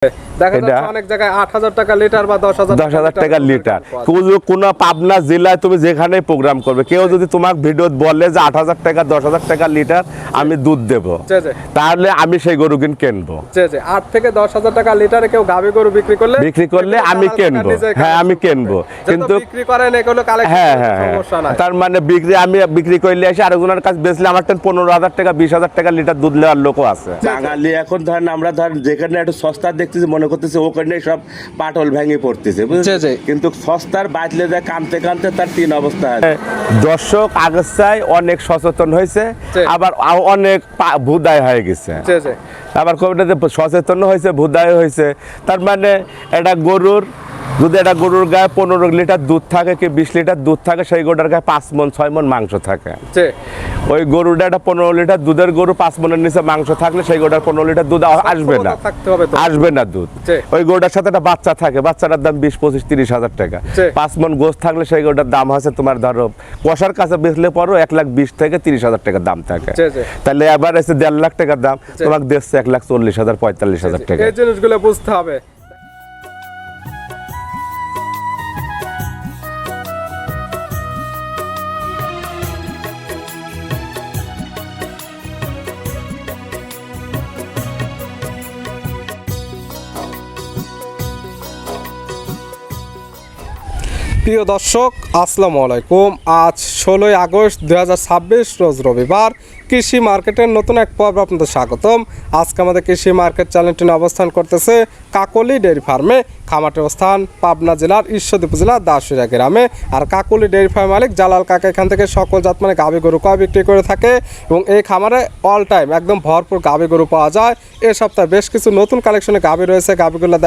দেখা যাচ্ছে অনেক জায়গায় ৮,০০০ টাকা লিটার বা ১০,০০০ টাকা লিটার। কোন পাবনা জেলায় তুমি যেখানে প্রোগ্রাম করবে, কেউ যদি তোমার ভিডিও বলে যে ৮,০০০ টাকা ১০,০০০ টাকা লিটার আমি দুধ দেবো, তাহলে আমি সেই গরু কিনবো। ৮ থেকে ১০,০০০ টাকা লিটারে কেউ গাভী গরু বিক্রি করলে আমি কিনবো। হ্যাঁ, আমি কিনবো, কিন্তু বিক্রি করেন এগুলো কালেকশন সমস্যা নাই। তার মানে আমি বিক্রি করলে এসে আরেকজনের কাছে বেচলে আমার ১৫,০০০ টাকা ২০,০০০ টাকা লিটার দুধ নেওয়ার লোকও আছে। বাঙালি এখন ধরেন আমরা যেখানে একটু সস্তা দেখতেছি মনে করতেছি ওখানে সব পাটল ভেঙে পড়তেছে, কিন্তু সস্তার বাঁচলে যায় কামতে কামতে তার তিন অবস্থা আছে। দর্শক আগের চাই অনেক সচেতন হয়েছে, আবার অনেক ভুদায় হয়ে গেছে। আবার কবিতাতে সচেতন হয়েছে, ভুদায় হয়েছে। তার মানে এটা গরুর গায়ে ১৫ লিটার দুধ থাকে কি ২০ লিটার দুধ থাকে, সেই গরুটার গায়ে ৫ মন ৬ মন মাংস থাকে। ওই গরুটা একটা ১৫ লিটার দুধের গরু ৫ মনের নিচে মাংস থাকলে সেই গরুটার ১৫ লিটার দুধ আসবে না দুধ। ওই গরুটার সাথে একটা বাচ্চা থাকে, বাচ্চাটার দাম ২০, ২৫, ৩০,০০০ টাকা। ৫ মন গোস থাকলে সেই গরুটার দাম আছে তোমার ধরো কষার কাছে বেচলে পরও ১,২০,০০০ থেকে ৩০,০০০ টাকা দাম থাকে। তাহলে এবার এসে ১.৫ লাখ টাকার দাম তোমাকে দিচ্ছে ১,৪০,০০০, ৪৫,০০০ টাকা। এই জিনিসগুলো বুঝতে হবে। প্রিয় দর্শক, আসসালামু আলাইকুম। আজ ১৬ই আগস্ট ২০২৬ রোজ রবিবার। কৃষি মার্কেটের নতুন এক পর্ব আপনাদের স্বাগতম। আজকে আমাদের কৃষি মার্কেট চ্যানেলটি অবস্থান করতেছে কাকলি ডেয়ারি ফার্মে। খামারটির অবস্থান পাবনা জেলার ঈশ্বরদী উপজেলার দাসুরিয়া গ্রামে। আর কাকলি ডেয়ারি ফার্ম মালিক জালাল কাকা এখান থেকে সকল জাত মানে গাভী গরু কয় বিক্রি করে থাকে এবং এই খামারে অল টাইম একদম ভরপুর গাভী গরু পাওয়া যায়। এ সপ্তাহে বেশ কিছু নতুন কালেকশনে গাভী রয়েছে, গাভীগুলো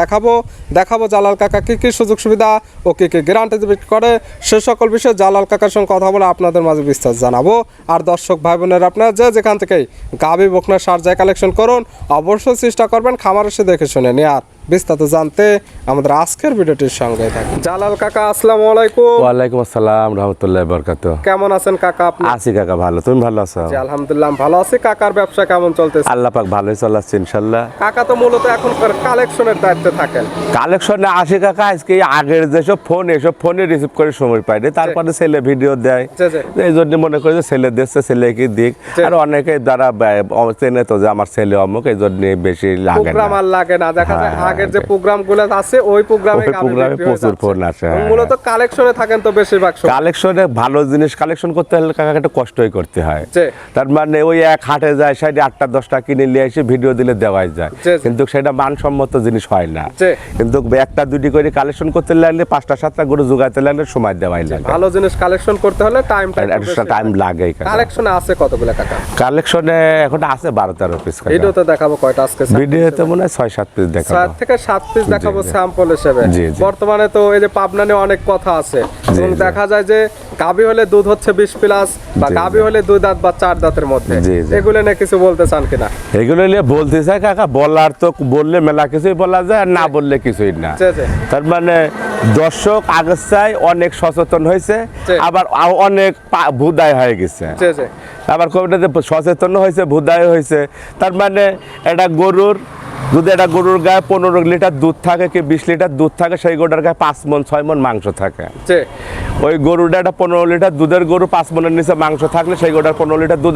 দেখাবো জালাল কাকা কী কী সুযোগ সুবিধা ও কী কী গ্যারান্টি বিক্রি করে, সে সকল বিষয়ে জালাল কাকার সঙ্গে কথা বলে আপনাদের মাঝে বিস্তার জানাবো। আর দর্শক ভাই বোনেরা, আপনারা যেখান থেকেই গাভী বকনা সার যায় কালেকশন করুন, অবশ্যই চেষ্টা করবেন খামার এসে দেখে শুনে নিয়ে। আর বিস্তারিত জানতে আমাদের আজকের ভিডিওটির সঙ্গে থাকুন। জালাল কাকা, আসসালামু আলাইকুম। ওয়ালাইকুম আসসালাম রাহমাতুল্লাহি ওয়া বারাকাতুহু। কেমন আছেন কাকা আপনি? আছি কাকা, ভালো। তুমি ভালো আছো? জি আলহামদুলিল্লাহ ভালো আছি। কাকার ব্যবসা কেমন চলতেছে? আল্লাহ পাক ভালোই চলাচ্ছে ইনশাআল্লাহ। কাকা তো মূলত এখন কালেকশনের দায়িত্বে থাকেন। কালেকশনে আসি কাকা, আজকে আগের যেসব ফোন এসব ফোনে রিসিভ করে সময় পাই না, তারপরে ছেলে ভিডিও দেয়, এই জন্য মনে করি যে ছেলে দিচ্ছে ছেলেকে দিক। আর অনেকে যারা চেনে তো যে আমার ছেলে অমুক, এই জন্য বেশি লাগে না। দেখা যায় আগের যে প্রোগ্রাম আছে ওই প্রোগ্রামে প্রচুর ফোন আসে। মূলত কালেকশনে থাকেন তো বেশিরভাগ। কালেকশনে ভালো জিনিস কালেকশন করতে হলে কাকা একটা কষ্টই করতে হয়। তার মানে ওই এক হাটে যায় সাইডে ৮টা 10টা কিনে নিয়ে এসে ভিডিও দিলে দেওয়াই যায়, কিন্তু সেটা মানসম্মত জিনিস হয় না। কিন্তু একটা দুটি করে কালেকশন করতে লাগলে ৫টা ৭টা গরু জোগাইতে লাগলে সময় দেওয়াই লাগে। ভালো জিনিস কালেকশন করতে হলে টাইম লাগে। কালেকশনে আছে কতগুলো কাকা? কালেকশনে এখন আছে ১২-১৩ পিস। ভিডিওতে দেখাবো কয়টা আজকে? ভিডিওতে মনে হয় 6-7 পিস দেখাবো, 7 থেকে 7 পিস দেখাবো স্যাম্পল হিসেবে। বর্তমানে তো এই যে পাবনানে অনেক কথা আছে এবং দেখা যায় যে গাভী হলে দুধ হচ্ছে 20 প্লাস বা গাভী হলে 2 দাঁত বা 4 দাঁতের মধ্যে, এগুলো নিয়ে কিছু বলতে চান কিনা? এগুলো নিয়ে বলতে চাই কাকা, বলার তো বললে মেলা কিছুই বলা যায়, আর না বললে কিছুই না। তার মানে দর্শক আগের চাই অনেক সচেতন হয়েছে, আবার অনেক ভুদায় হয়ে গেছে। আবার কবিতাতে সচেতন হয়েছে, ভুদায় হয়েছে। তার মানে এটা গরুর গায়ে ১৫ লিটার দুধ থাকে কি ২০ লিটার দুধ থাকে, সেই গরুটার গায়ে ৫ মন ৬ মন মাংস থাকে। ওই গরুটা একটা ১৫ লিটার দুধের গরু ৫ মনের নিচে মাংস থাকলে সেই গরুটার ১৫ লিটার দুধ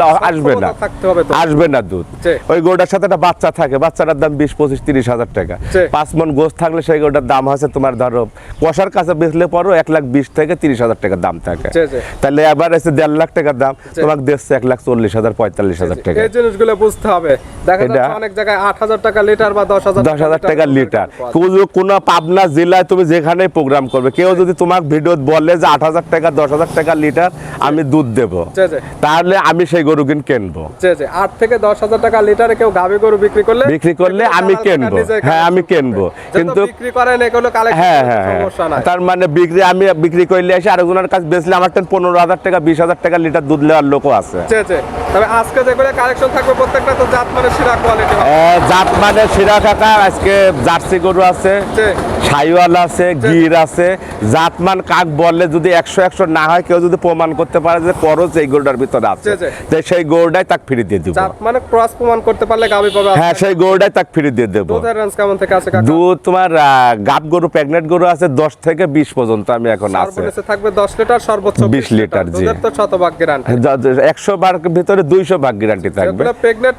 আসবে না দুধ। ওই গরুটার সাথে একটা বাচ্চা থাকে, বাচ্চাটার দাম ২০, ২৫, ৩০,০০০ টাকা। ৫ মন গোস থাকলে সেই গরুটার দাম আছে তোমার ধরো কষার কাছে বেচলে পরও ১,২০,০০০ থেকে ৩০,০০০ টাকা দাম থাকে। তাহলে এবার এসে ১.৫ লাখ টাকার দাম তোমাকে দিচ্ছে ১,৪০,০০০, ৪৫,০০০ টাকা। এই জিনিসগুলো বুঝতে হবে। দেখা যাচ্ছে অনেক জায়গায় ৮,০০০ টাকা লিটার বা ১০,০০০ টাকা লিটার। কোন পাবনা জেলায় তুমি যেখানে প্রোগ্রাম করবে, কেউ যদি তোমার ভিডিও বলে যে ৮,০০০ টাকা 10,০০০ টাকা লিটার আমি দুধ দেবো, তাহলে আমি সেই গরু কিনবো। ৮ থেকে ১০,০০০ টাকা লিটারে কেউ গাভী গরু বিক্রি করলে আমি কিনবো। হ্যাঁ, আমি কিনবো, কিন্তু বিক্রি করেন এগুলো কালেকশন সমস্যা নাই। তার মানে আমি বিক্রি করলে এসে আরেকজনের কাছে বেচলে আমার ১৫,০০০ টাকা ২০,০০০ টাকা লিটার দুধ নেওয়ার লোকও আছে। তবে আজকে যেগুলো কালেকশন থাকবে প্রত্যেকটা তো জাত মানে সেরা কোয়ালিটি, জাত মানে সেরা কাকা। আজকে জার্সি গরু আছে, সাইওয়াল আছে, গির আছে। জাতমান কাক বললে যদি 100 না হয়, কেউ যদি প্রমাণ করতে পারে যে খরচ এই গরুটার ভিতরে আছে, তাই সেই গরুটাই তাকে ফ্রি দিয়ে দিব। মানে ক্রস প্রমাণ করতে পারলে গাবি পাবে। হ্যাঁ, সেই গরুটাই তাকে ফ্রি দিয়ে দেব। দুধের রেঞ্জ কেমন থেকে আছে কাকা? দুধ তোমার গাব গরু, প্রেগনেন্ট গরু আছে 10 থেকে 20 পর্যন্ত আমি এখন আছে। সর্বনিম্ন থাকবে 10 লিটার, সর্বোচ্চ 20 লিটার। জি, দুধের তো শতভাগ গ্যারান্টি। 100 ভাগের ভিতরে 200 ভাগ গ্যারান্টি থাকবে। যেগুলো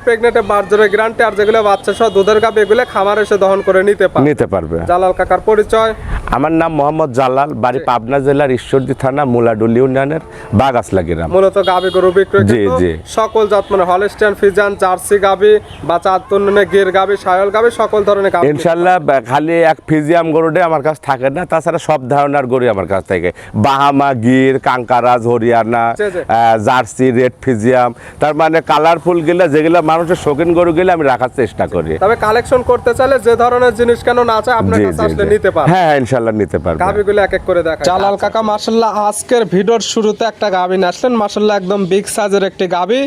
প্রেগনেন্টে বার্জরের গ্যারান্টি, আর যেগুলো বাচ্চা সহ দুধের গাবি, এগুলো খামারে এসে দহন করে নিতে পারবে। জালাল কাকার পরিচয়? আমার নাম মোহাম্মদ জালাল, বাড়ি পাবনা জেলার ঈশ্বরদী থানা মুলাডুল ইউনিয়নের বাগাসলা গ্রাম। মূলত গাবি গরু বিক্রয় জি, জি। সকল জাত, মানে হলস্টিয়ান ফ্রিজিয়ান, জার্সি গাবি, বাচ্চা আত্মন্যনে গির গাবি, সায়ল গাবি, সকল ধরনের গাবি ইনশাআল্লাহ। খালি এক ফিজিয়াম গরুটাই আমার কাছে থাকে না, তাছাড়া সব ধরনের গরু আমার কাছে থাকে। বাহামা, Gir, Kankrej, Haryana, Jersey, red Friesian, তার মানে কালারফুল গেলে যেগুলো মানুষের শৌখিন গরু গেলে আমি রাখার চেষ্টা করি। তবে কালেকশন করতে চাইলে যে ধরনের জিনিস কেন না চায় আপনার কাছে আসলে নিতে পারবে। হ্যাঁ, ইনশাআল্লাহ নিতে পারবে। গাবিগুলো এক এক করে দেখা। জালাল কাকা মাশাআল্লাহ আজকের ভিডিওর শুরুতে একটা গাবি নিয়ে আসলেন, মাশাআল্লাহ একদম বিগ সাইজের একটি গাবি,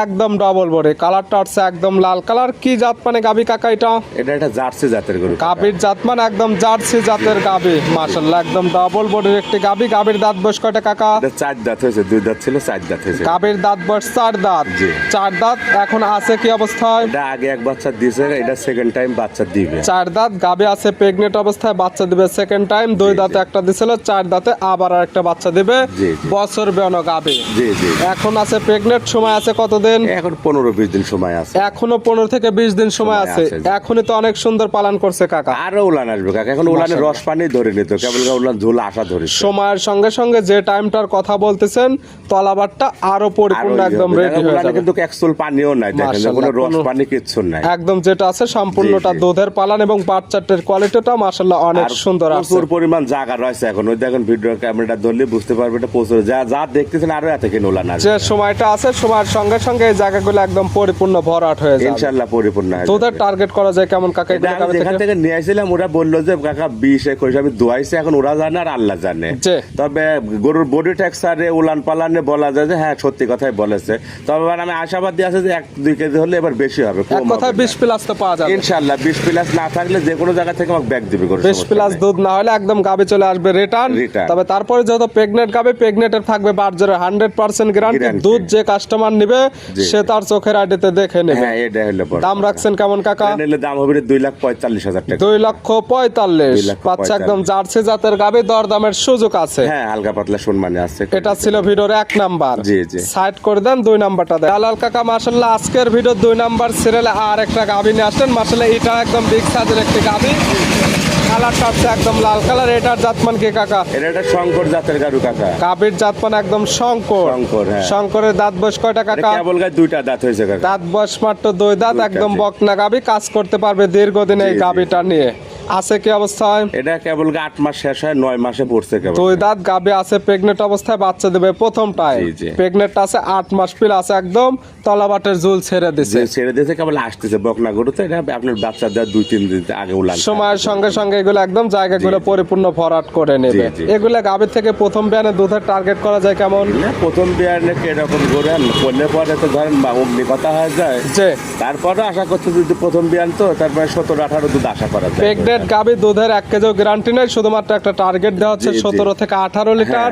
একদম ডবল বডি, কালারটা হচ্ছে একদম লাল কালার। কি জাত মানে গাবি কাকা এটা? এটা একটা জার্সি জাতের গরু। গাবির জাত মানে একদম জার্সি জাতের গাবি, মাশাআল্লাহ একদম ডবল বডির একটি গাবি। গাবির দাঁত বয়স কয়টা কাকা? এটা 4 দাঁত হয়েছে, 2 দাঁত ছিল, 4 দাঁত হয়েছে। গাবির দাঁত বয়স 4 দাঁত। জি। 4 দাঁত এখন আছে কি অবস্থায়? এটা আগে এক বাচ্চা দিয়েছে, এটা সেকেন্ড টাইম বাচ্চা দিবে। 4 দাঁত গাবি আছে, প্রেগনেন্ট অবস্থায়, বাচ্চা দিবে সেকেন্ড টাইম। 2 দাঁতে একটা দিছিল, 4 দাঁতে আবার আরেকটা বাচ্চা দিবে। জি, জি। বছর বেয়ানো গাবি। জি, জি। এখন আছে প্রেগনেন্ট, সময় আছে কতদিন? এখন 15-20 দিন সময় আছে। এখনো 15 থেকে 20 দিন সময় আছে। সময় আছে, জি। এখনই তো অনেক সুন্দর পালন করছে কাকা। আরো উলান আসবে কাকা, এখন উলানে রস পানি ধরে নিত, কেবল উলান ঝোল আসা ধরে। সময়ের সঙ্গে সঙ্গে যে টাইমটার কথা বলতেছেন, তলাবারটা আরো পরিপূর্ণ একদম রেডি হয়ে যাবে। কিন্তু অ্যাকচুয়াল পানিও নাই, দেখেন কোনো রস পানি কিচ্ছু নাই, একদম যেটা আছে সম্পূর্ণটা দুধের পালান, এবং বাচ্চাটার কোয়ালিটিটা মাশাআল্লাহ অনেক সুন্দর আছে। প্রচুর পরিমাণ জায়গা রয়েছে এখন। ওই দেখেন ভিডিও ক্যামেরাটা ধরলে বুঝতে পারবে, এটা প্রচুর যা দেখতেছেন আরো এত কেন উলান আসবে। যে সময়টা আছে, সময়ের সঙ্গে সঙ্গে এই জায়গাগুলো একদম পরিপূর্ণ ভরাট হয়ে যাবে ইনশাআল্লাহ, পরিপূর্ণ হবে। দুধের টার্গেট করা যায় কেমন কাকা? এটা আমি যেখান থেকে নিয়ে আসছিলাম, ওরা বললো যে কাকা 20-21 আমি দোয়াইছি, এখন ওরা জানে আর আল্লাহ জানে। তবে গরুর বডি টেক্সচারে, উলান পালানে বলা যায় যে হ্যাঁ সত্যি কথাই বলেছে। তবে আমি আশাবাদী আছে যে 1-2 কেজি হলে এবার বেশি হবে। এক কথায় 20 প্লাস তো পাওয়া যাবে ইনশাআল্লাহ। 20 প্লাস না থাকলে যে কোনো জায়গা থেকে আমাকে ব্যাগ দিবে গরু। 20 প্লাস দুধ না হলে একদম গাবে চলে আসবে রিটার্ন। তবে তারপরে যেহেতু প্রেগনেন্ট গাবে, প্রেগনেন্টের থাকবে বার্জারের 100% গ্যারান্টি। দুধ যে কাস্টমার নেবে সে তার চোখের আইডিতে দেখে নেবে। হ্যাঁ, এটা হলো বড়। দাম রাখছেন কেমন কাকা? নিলে দাম হবে 2,45,000 টাকা। 2,45,000। বাচ্চা একদম জার্সি জাতের গাবে, দরদামের সুযোগ আছে। হ্যাঁ, হালকা পাতলা সম্মানে আছে। এটা ছিল ভিডিওর 1 নাম্বার। জি, জি। সাইড করে দেন, 2 নাম্বারটা দেন। জালাল কাকা মাশাআল্লাহ আজকের ভিডিও 2 নাম্বার সিরিয়ালে আর একটা গাবি নিয়ে আসলেন, মাশাআল্লাহ এটা একদম বিগ সাইজের একটি গাবি, কালারটা হচ্ছে একদম লাল কালার। এটার জাতমান কি কাকা? এটা একটা শঙ্কর জাতের গরু কাকা। গাবির জাতমান একদম শঙ্কর। হ্যাঁ। শঙ্করের দাঁত বয়স কয়টা কাকা? কেবল গায়ে 2টা দাঁত হয়েছে কাকা। দাঁত বয়স মাত্র 2 দাঁত, একদম বকনা গাবি, কাজ করতে পারবে দীর্ঘদিন এই গাবিটা নিয়ে। আছে কি অবস্থায়? এটা কেবল 8 মাস শেষ হয়, 9 মাসে পড়ছে কেবল। 2 দাঁত গাবি আছে, প্রেগনেন্ট অবস্থায়, বাচ্চা দেবে প্রথমটাই। প্রেগনেন্ট আছে 8 মাস প্লাস, একদম তলাবাটের ঝুল ছেড়ে দিছে। ছেড়ে দিয়েছে, কেবল আসতেছে বকনা গরু তো। এটা আপনার বাচ্চা দেওয়ার 2-3 দিন আগে উলান। সময়ের সঙ্গে সঙ্গে এগুলো একদম জায়গাগুলো পরিপূর্ণ ভরাট করে নেবে। এগুলো গাবি থেকে প্রথম বিয়ানে দুধের টার্গেট করা যায় কেমন? প্রথম বিয়ানে এরকম গরু করলে পরে তো ধরেন অগ্নি কথা হয়ে যায়, তারপরে আশা করছে যদি প্রথম বিয়ান তো তারপরে 17-18 দুধ আশা করা যায়। প্রেগনেন্ট গাবি দুধের 1 কেজিও গ্যারান্টি নেই, শুধুমাত্র একটা টার্গেট দেওয়া হচ্ছে 17 থেকে 18 লিটার।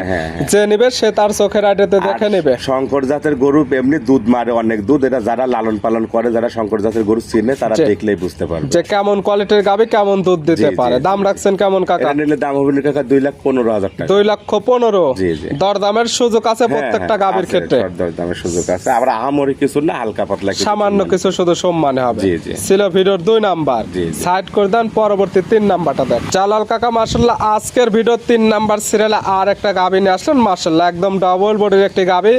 যে নেবে সে তার চোখের আইডিতে দেখে নেবে। শঙ্কর জাতের গরু এমনি দুধ মারে অনেক দুধ। এটা যারা লালন পালন করে, যারা শঙ্কর জাতের গরু চিনে, তারা দেখলেই বুঝতে পারবে যে কেমন কোয়ালিটির গাবি, কেমন দুধ দিতে পারে। দাম রাখছেন কেমন কাকা? নিলে দাম হবে কাকা 2,15,000 টাকা। 2,15,000। দরদামের সুযোগ আছে প্রত্যেকটা গাবির ক্ষেত্রে। দরদামের সুযোগ আছে, আবার আহামরি কিছু না, হালকা পাতলা সামান্য কিছু শুধু সম্মানে হবে। ছিল ভিডিওর 2 নাম্বার। সাইড করে দেন, পরবর্তী 3 নাম্বারটা দেন। জালাল কাকা মাশাআল্লাহ আজকের ভিডিও 3 নাম্বার সিরিয়ালে আর একটা গাবি নিয়ে আসলেন, মাশাআল্লাহ একদম ডাবল বডির একটি গাবি।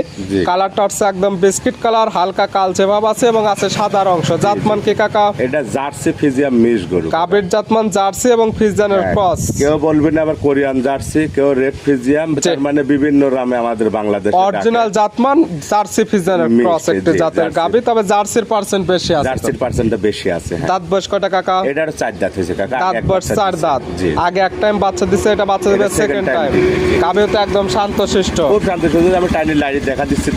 কালারটা হচ্ছে একদম বিস্কিট কালার, হালকা কালচে ভাব আছে এবং আছে সাদা অংশ। জাতমান কি কাকা? এটা জার্সি ফিজিয়াম মিক্স গরু। গাবির জাতমান জার্সি এবং ফিজিয়ানের ক্রস। কেউ বলবেন আবার কোরিয়ান জার্সি, কেউ রেড ফিজিয়াম, তার মানে বিভিন্ন নামে আমাদের বাংলাদেশে অরিজিনাল জাতমান জার্সি ফিজিয়ানের ক্রস একটি জাতের গাবি, তবে জার্সির পার্সেন্ট বেশি আছে। জার্সির পার্সেন্টটা বেশি আছে। দাঁত বয়স কয়টা কাকা? এটার 4 দাঁত হয়েছে কাকা। আগে দাঁত এক বয়স বাচ্চা 4 দিছে। দাঁত, জি। আগে এক টাইম বাচ্চা দিছে, এটা বাচ্চা দিবে এটা second সেকেন্ড time টাইম। দিবে, জি। গাভী তো একদম শান্তশিষ্ট, খুব শান্ত সুন্দর, আমি টাইনি লাইট দেখা দিচ্ছি,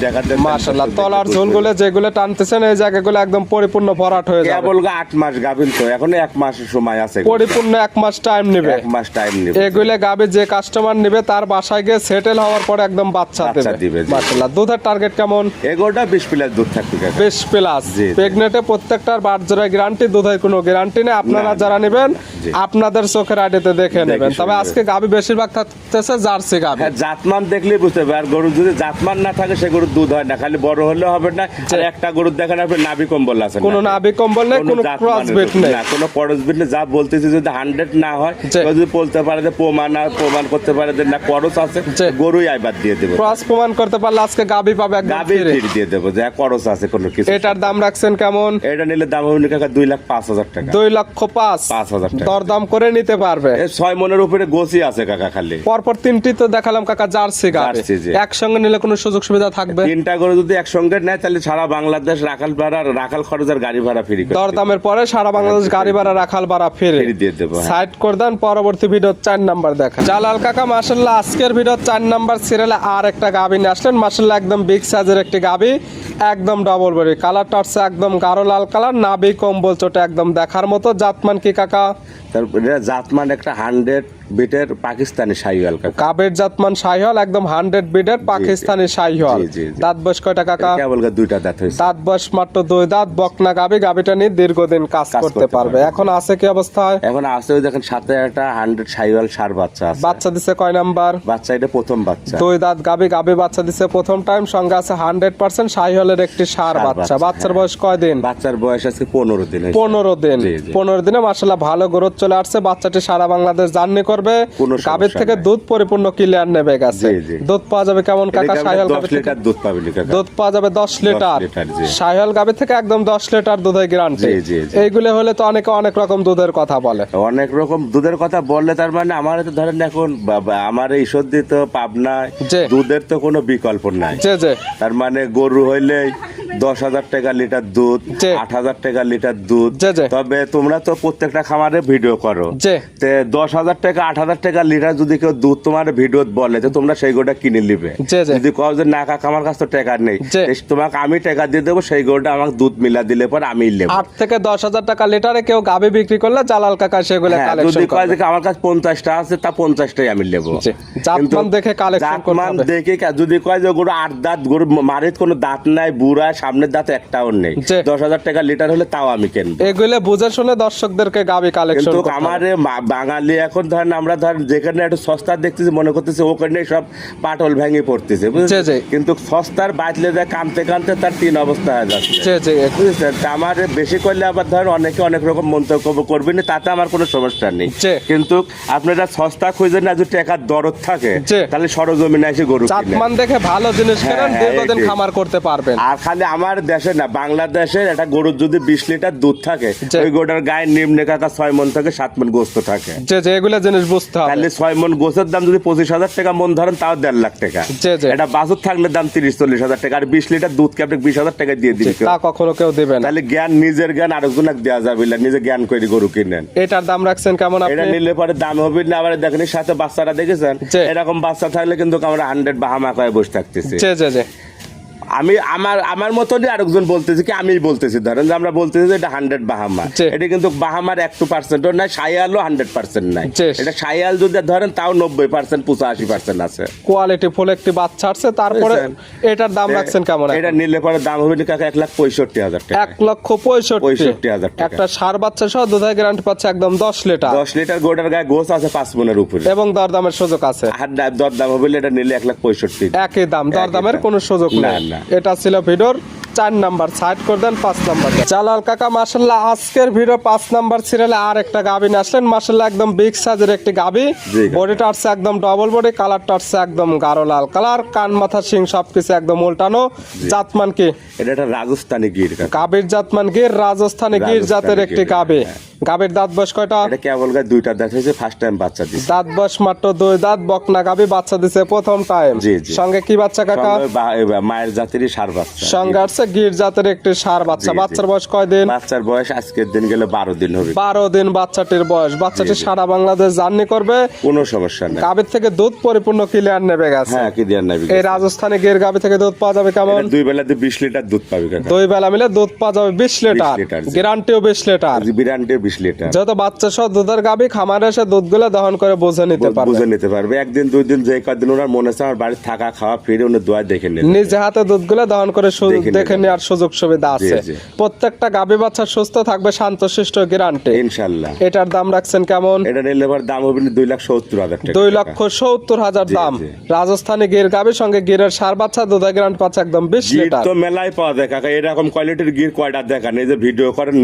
মাশাআল্লাহ। তলার ঝোলগুলো যেগুলো টানতেছেন এই জায়গাগুলো একদম পরিপূর্ণ ভরাট হয়ে যাবে। কেবল 8 মাস গাভিন, তো এখনো 1 মাসের সময় আছে, পরিপূর্ণ 1 মাস টাইম নেবে। 1 মাস টাইম নেবে। এগুলো গাভী যে কাস্টমার নেবে তার বাসায় গিয়ে সেটেল হওয়ার পরে একদম বাচ্চা বাচ্চা দেবে দিবে, জি। মাশাআল্লাহ। দুধের টার্গেট কেমন? এগোটা 20 প্লাস দুধ থাকবে কাকা। 20 প্লাস। জি, জি। প্রেগনেটে প্রত্যেকটার বাট জোড়া গ্যারান্টি, দুধের কোনো গ্যারান্টি নেই। আপনারা না, যারা নেবেন জি। আপনাদের চোখের আড়িতে দেখে নেবেন। শুনে তবে নেবেন। আজকে গাভী বেশিরভাগ থাকতেছে জার্সি গাভী। হ্যাঁ, জাতমান দেখলেই বুঝতে হবে। আর গরু যদি জাতমান না থাকে সে গরুর দুধ হয় না, খালি বড় হলে হবে না। জি। আর একটা গরুর দেখেন আপনি নাভি কম্বল আছে, কোনো নাভি কম্বল নেই, কোনো ক্রস বিট নেই। না, কোনো ক্রস বিট নেই। যা বলতেছি যদি 100 না হয়, জি। কেউ যদি বলতে পারে যে প্রমাণ করতে পারে যে না করস আছে, জি। গরুই আইবার দিয়ে দেবো। ক্রস প্রমাণ করতে পারলে আজকে গাভী পাবে একদম গাভি ফ্রি। ফির দিয়ে দেবো যে করস আছে কোনো কিছু। এটার দাম রাখছেন কেমন? এটা নিলে দাম হবে না কাকা 2,05,000 টাকা। 2,05,000 5,000 টাকা। দরদাম করে নিতে পারবে। 6 মনের উপরে গোছি আছে কাকা খালি। পরপর তিনটি তো দেখালাম কাকা জার্সি গাভী, জার্সি, জি। একসঙ্গে নিলে কোনো সুযোগ সুবিধা থাকবে? 3টা গরু যদি একসঙ্গে নেয় তাহলে সারা বাংলাদেশ রাখাল খরচ আর গাড়ি ভাড়া ফ্রি করে দরদামের পরে সারা বাংলাদেশ গাড়ি ভাড়া রাখাল ভাড়া ফিরে ফ্রি দিয়ে দেবো, হ্যাঁ। সাইড করে দেন। পরবর্তী ভিডিও 4 নাম্বার দেখা। জালাল কাকা মাশাআল্লাহ আজকের ভিডিও 4 নাম্বার সিরিয়ালে আর একটা গাভী নিয়ে আসলেন। মাশাআল্লাহ একদম বিগ সাইজের একটি গাভী, একদম ডবল বডি, কালারটা হচ্ছে একদম গাঢ় লাল কালার, নাভি কম্বল চোটে একদম দেখার মতো। জাতমান কি কাকা? তারপরে জাতমান একটা 100 বিটের পাকিস্তানি শাহিওয়াল কাকা। গাভীর জাতমান শাহিওয়াল, একদম 100 বিডের পাকিস্তানি শাহিওয়াল। জি, জি, জি। দাঁত বয়স কয়টা কাকা? কেবল 2টা দাঁত হয়েছে। দাঁত বয়স মাত্র 2 দাঁত, বকনা গাভী। গাভীটা নিয়ে দীর্ঘদিন কাজ করতে পারবে। এখন আছে কি অবস্থায়? এখন আছে ওই দেখেন সাথে একটা 100 শাহিওয়াল সার বাচ্চা আছে। বাচ্চা দিছে কয় নাম্বার? বাচ্চা এটা প্রথম বাচ্চা। 2 দাঁত গাভী, গাভী বাচ্চা দিছে প্রথম টাইম। সঙ্গে আছে 100% শাহিওয়ালের একটি ষাঁড় বাচ্চা। বাচ্চার বয়স কয় দিন? বাচ্চার বয়স আছে 15 দিন হয়েছে। 15 দিন। জি, জি। 15 দিনে মাশাআল্লাহ ভালো গ্রোথ চলে আসছে। বাচ্চাটি সারা বাংলাদেশ জার্নি করবে। কোনো সমস্যা গাভীর থেকে নাই। দুধ পরিপূর্ণ ক্লিয়ার নেবে গেছে। জি, জি। দুধ পাওয়া যাবে কেমন কাকা? এটা শাহিওয়াল 10 গাভী থেকে লিটার দুধ পাবে কাকা। দুধ পাওয়া যাবে 10 লিটার। লিটার, জি। শাহিওয়াল গাভী থেকে একদম 10 লিটার দুধের গ্যারান্টি। জি, জি, জি। এইগুলো হলে তো অনেকে অনেক রকম দুধের কথা বলে। অনেক রকম দুধের কথা বললে তার মানে আমার তো ধরেন এখন আমার এই সর্দি তো পাবনায় জি। দুধের তো কোনো বিকল্প নাই। জি জি তার মানে গরু হইলেই 10,000 টাকা লিটার দুধ, জি। 8,000 টাকা লিটার দুধ। জি, জি। তবে তোমরা তো প্রত্যেকটা খামারে ভিডিও করো, জি। 10,000 টাকা 8,000 টাকা লিটার যদি কেউ দুধ তোমার ভিডিও বলে তো তোমরা সেই গোটা কিনে নিবে। জি, জি। যদি কও যে না কাকা আমার কাছে তো টাকা নেই, জি। তোমাকে আমি টাকা দিয়ে দেবো, সেই গোটা আমাকে দুধ মিলা দিলে পর আমি নেবো। 8 থেকে 10,000 টাকা লিটারে কেউ গাভী বিক্রি করলে জালাল কাকা সেগুলো হ্যাঁ, কালেকশন যদি কয় করবে। যে আমার কাছে 50টা আছে তা 50টাই আমি নেবো। জি। জাতমান দেখে কালেকশন করতে জাতমান হবে। দেখে যদি কয় যে গরু 8 দাঁত, গরু মারিত কোনো দাঁত নাই, বুড়া, সামনের দাঁত একটাও নেই, জি। 10,000 টাকা লিটার হলে তাও আমি কিনবো। এগুলো বুঝে শুনে দর্শকদেরকে গাভী কালেকশন কিন্তু করতে হবে। আমার বাঙালি এখন ধরেন আমরা ধরেন যেখানে একটু সস্তা দেখতেছি মনে করতেছি ওখানে সব পাটল ভেঙে পড়তেছে, জি, বুঝেছেন? জি। কিন্তু সস্তার বাঁচলে যায় কানতে কানতে তার 3 অবস্থা হয়ে যাচ্ছে, জি জি বুঝেছেন? তা আমার বেশি করলে আবার ধরেন অনেকে অনেক রকম মন্তব্য করবেন, তাতে আমার কোনো সমস্যা নেই। জি। কিন্তু আপনারা সস্তা খুঁজে না, যদি টাকার দরদ থাকে জি। তাহলে সরজমিনে এসে গরু কিনেন। জাতমান দেখে ভালো জিনিস হ্যাঁ, কেনেন, হ্যাঁ, দীর্ঘদিন এইটাই। খামার করতে পারবেন। আর খালি আমার দেশে না, বাংলাদেশের একটা গরুর যদি 20 লিটার দুধ থাকে, জি। ওই গরুটার গায়ে নিম্নে কাকা 6 মন থেকে 7 মন গোস্ত থাকে। যে যে এগুলো জিনিস বুঝতে হবে। তাহলে 6 মন গোছের দাম যদি 25,000 টাকা মন ধরেন তাও 1.5 লাখ টাকা। জি, জি। এটা বাছুর থাকলে দাম 30-40,000 টাকা, আর 20 লিটার দুধ কে আপনি 20,000 টাকা দিয়ে দিন। তা কখনো কেউ দিবে না। তাহলে জ্ঞান, নিজের জ্ঞান আরেকজনকে দেওয়া যাবে না, নিজে জ্ঞান করে গরু কিনেন। এটার দাম রাখছেন কেমন এটা আপনি? নিলে পরে দাম হবে না। আবার দেখেন এর সাথে বাচ্চারা দেখেছেন, জি। এরকম বাচ্চা থাকলে কিন্তু আমরা 100 বাহামা করে বসে থাকতেছি। জি জি জি আমি আমার মতনই আরেকজন বলতেছি কি, আমি বলতেছি ধরেন যে আমরা বলতেছি যে এটা 100 বাহামা, জি। এটা কিন্তু বাহামার 1% নাই, শাহিয়ালও 100% নাই। জি। এটা শাহিয়াল যদি ধরেন তাও 90%, 85% আছে। কোয়ালিটি ফুল একটি বাচ্চা আছে। তারপরে বুঝছেন? এটার দাম রাখছেন কেমন? এটা নিলে পরে দাম হবে না কাকা 1,65,000 টাকা। 1,65,000 টাকা। একটা ষাঁড় বাচ্চা সহ দুধের গ্যারান্টি পাচ্ছে একদম 10 লিটার 10 লিটার গোটার গায়ে গোছ আছে 5 মনের উপরে। এবং দরদামের সুযোগ আছে। আর দরদাম হবে এটা নিলে 1,65,000। একই দাম, দরদামের দাম। কোনো সুযোগ না, নেই। না। এটা ছিল ভিডিওর 4 নাম্বার। সাইড করে দেন 5 নাম্বার। জালাল কাকা মাশাআল্লাহ আজকের ভিডিও 5 নাম্বার সিরিয়ালে আর একটা গাভী নিয়ে আসলেন। মাশাআল্লাহ একদম বিগ সাইজের একটি গাভী। জি। বডিটা আছে একদম ডবল বডি, কালারটা আছে একদম গাঢ় লাল কালার, কান মাথা শিং সবকিছু একদম উল্টানো। জাতমান কি? এটা একটা রাজস্থানি গির কাকা। গাভীর জাতমান গির, রাজস্থানী গির জাতের একটি গাভী। গাভীর দাঁত বয়স কয়টা? এটা কেবল গায়ে 2টা দাঁত হয়েছে, ফার্স্ট টাইম বাচ্চা দিছে। দাঁত বয়স মাত্র 2 দাঁত, বকনা গাভী, বাচ্চা দিছে প্রথম টাইম। জি, জি। সঙ্গে কি বাচ্চা কাকা? সঙ্গে মায়ের জাতেরই ষাঁড় বাচ্চা। সঙ্গে আছে গির জাতের একটি ষাঁড় বাচ্চা। জি, জি। বাচ্চার বয়স কয়দিন? বাচ্চার বয়স আজকের দিন গেলে 12 দিন হবে। 12 দিন বাচ্চাটির বয়স। বাচ্চাটি সারা বাংলাদেশ জার্নি করবে, কোনো সমস্যা নাই। গাভীর থেকে দুধ পরিপূর্ণ ক্লিয়ার নেবে গেছে। হ্যাঁ, কি দিয়ে নেবে? এই রাজস্থানে গির গাভী থেকে দুধ পাওয়া যাবে কেমন? 2 বেলাতে 20 লিটার দুধ পাবে কাকা। 2 বেলা মিলে দুধ পাওয়া যাবে 20 লিটার, 20 লিটার, জি। গ্যারান্টিও 20 লিটার। বিরান্টে 20 লিটার। যত বাচ্চা সহ দুধের গাভী খামারে এসে দুধগুলো দহন করে বুঝে নিতে পারবে। বুঝে নিতে পারবে। একদিন 2 দিন যে কদিন ওনার মনে আছে আমার বাড়ি থাকা খাওয়া ফিরে উনি দোয়া দেখে নেবে। নিজে হাতে দুধগুলো দহন করে দেখে নেওয়ার সুযোগ সুবিধা আছে। জি। প্রত্যেকটা গাভী বাচ্চা সুস্থ থাকবে, শান্তশিষ্ট, গ্যারান্টি। ইনশাআল্লাহ। এটার দাম রাখছেন কেমন? এটা নিলে এবার দাম হবে 2,70,000 টাকা। 2,70,000 জি, দাম। জি। রাজস্থানী গির গাভীর সঙ্গে গিরের ষাঁড় বাচ্চা, দুধের গ্যারান্টি পাচ্ছে একদম 20 গির লিটার। তো মেলায় পাওয়া যায় কাকা, এরকম কোয়ালিটির গির কয়টা দেখা নিজে ভিডিও করেন,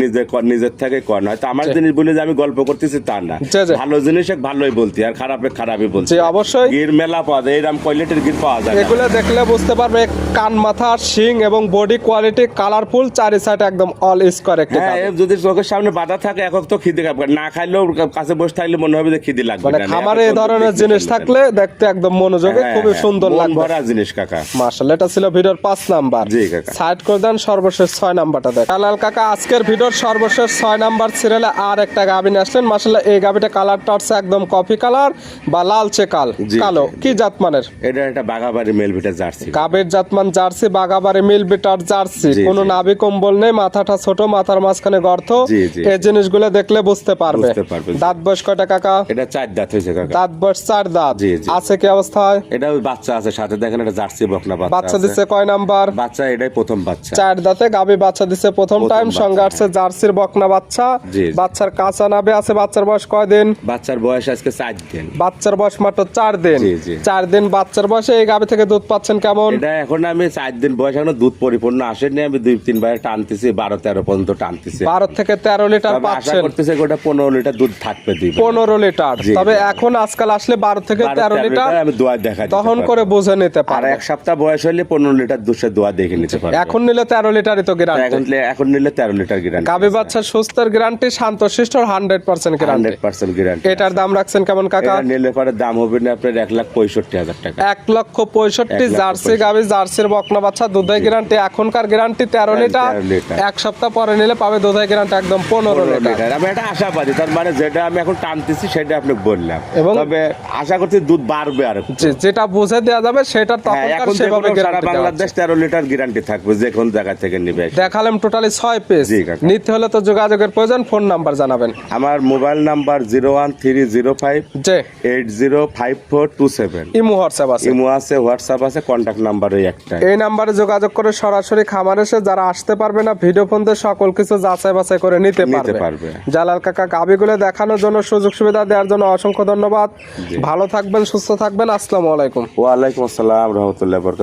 নিজের থেকে করেন। হয়তো আমার জিনিস বলে যে আমি গল্প করতেছি তা না, জি, জি। ভালো জিনিস ভালোই বলতি আর খারাপে খারাপই বলতি। জি, অবশ্যই। গির মেলা পাওয়া যায়, এরকম কোয়ালিটির গির পাওয়া যায় না। এগুলো দেখলে বুঝতে পারবে কান, মাথা, শিং এবং বডি কোয়ালিটি কালারফুল, চারি সাইড একদম অল স্কোয়ার একটি হ্যাঁ, গাভী। এর যদি চোখের সামনে বাধা থাকে এখন তো খিদে খাবে না, খাইলেও কাছে বসে থাকলে মনে হবে যে খিদে লাগবে মানে না। খামারে এই এখন তো ধরনের দেখতে জিনিস সুন্দর। থাকলে দেখতে একদম মনোযোগে হ্যাঁ, খুবই হ্যাঁ, সুন্দর মন লাগবে। ভরা জিনিস কাকা। মাশাআল্লাহ, এটা ছিল ভিডিওর 5 নাম্বার। জি কাকা। সাইড করে দেন, সর্বশেষ 6 নাম্বারটা দেখ। কালাল কাকা আজকের ভিডিওর সর্বশেষ 6 নাম্বার সিরিয়ালে আর একটা গাভী নিয়ে আসলেন। মাশাআল্লাহ, এই গাভীটা কালারটা হচ্ছে একদম কফি কালার বা লালচে জি, কালো। জি, কি জাতমানের? এটা একটা বাগাবাড়ি মেলভিটা জার্সি। গাভীর জাতমান জার্সি, বাগাবাড়ি মিল বিটার জার্সি। জি, কোনো জি। নাভি কম্বল নেই, মাথাটা ছোট, মাথার মাঝখানে গর্ত। জি, জি। এই জিনিসগুলো দেখলে বুঝতে পারবে। বুঝতে পারবে। দাঁত বয়স কয়টা কাকা? এটা 4 দাঁত হয়েছে কাকা। দাঁত বয়স 4 দাঁত। জি, জি। আছে কি অবস্থায়? এটা ওই বাচ্চা আছে সাথে, দেখেন এটা জার্সি বকনা বাচ্চা আছে। দিচ্ছে কয় নাম্বার? বাচ্চা এটাই প্রথম বাচ্চা। 4 দাঁতে গাভী বাচ্চা দিচ্ছে প্রথম প্রথম টাইম। বাচ্চা, সঙ্গে আসছে জার্সির বকনা বাচ্চা। জি, জি। বাচ্চার কাঁচা নাভি আছে। বাচ্চার বয়স কয় দিন? বাচ্চার বয়স আজকে 4 দিন। বাচ্চার বয়স মাত্র 4 দিন। জি, জি। 4 দিন বাচ্চার বয়সে এই গাভী থেকে দুধ পাচ্ছেন কেমন? এটা এখন আমি 4 দিন বয়স, এখনো দুধ পরিপূর্ণ আসেনি। আমি 2-3 বার টানতেছি, 12-13 পর্যন্ত টানতেছি। 12 থেকে 13 লিটার তবে আশা পাচ্ছেন। করতেছে ওটা 15 লিটার দুধ থাকবে 2 বেলা। 15 লিটার। জি, তবে জি। এখন আজকাল আসলে 12 থেকে 13 লিটার আমি দোয়া দেখা দিতে দহন পারবো। করে বুঝে নিতে আর পারবে। 1 সপ্তাহ বয়স হলে 15 লিটার দুধের দোয়া দেখে নিতে পারবে। এখন নিলে 13 লিটারই তো গ্যারান্টি। এখন নিলে 13 লিটার গ্যারান্টি। গাভী বাচ্চা সুস্থের গ্যারান্টি, শান্তশিষ্টর 100% গ্যারান্টি। 100% গ্যারান্টি। এটার দাম রাখছেন কেমন কাকা? এটা নিলে পরে দাম হবে না আপনার 1,65,000 টাকা। 1,65,000 জার্সি 1,65,000 গাভী, জার্সির বকনা বাচ্চা, দুধের গ্যারান্টি এখনকার গ্যারান্টি 13 লিটার। 13 লিটার। 1 সপ্তাহ পরে নিলে পাবে দুধের গ্যারান্টি একদম 15 লিটার। লিটার। আমি এটা আশাবাদী, তার মানে যেটা আমি এখন টানতেছি সেটা আপনাকে বললাম। এবং তবে আশা করছি দুধ বাড়বে আর একটু। যেটা বুঝে দেওয়া যাবে সেটা হ্যাঁ, তখনকার এখন সেভাবে সারা গ্যারান্টি বাংলাদেশ 13 লিটার গ্যারান্টি থাকবে যে কোন জায়গা থেকে নিবে। দেখালাম টোটালি 6 পিস। জি কাকা। নিতে হলে তো যোগাযোগের প্রয়োজন। ফোন নাম্বার জানাবেন। আমার মোবাইল নাম্বার 01305 যে 805427। ইমো হোয়াটসঅ্যাপ আছে। ইমো আছে, হোয়াটসঅ্যাপ আছে, কন্টাক্ট নাম্বার ওই একটাই। এই নাম্বারে যোগাযোগ করে সরাসরি খামার এসে যারা আসতে পারবে না, ভিডিও ফোন দিয়ে সকল কিছু যাচাই বাছাই করে নিতে পারবে। জালাল কাকা গাভীগুলো দেখানোর জন্য, সুযোগ সুবিধা দেওয়ার জন্য অসংখ্য ধন্যবাদ। ভালো থাকবেন, সুস্থ থাকবেন। আসসালামু আলাইকুম। ওয়ালাইকুম আসসালাম রহমতুল্লাহ বরকাতুহু।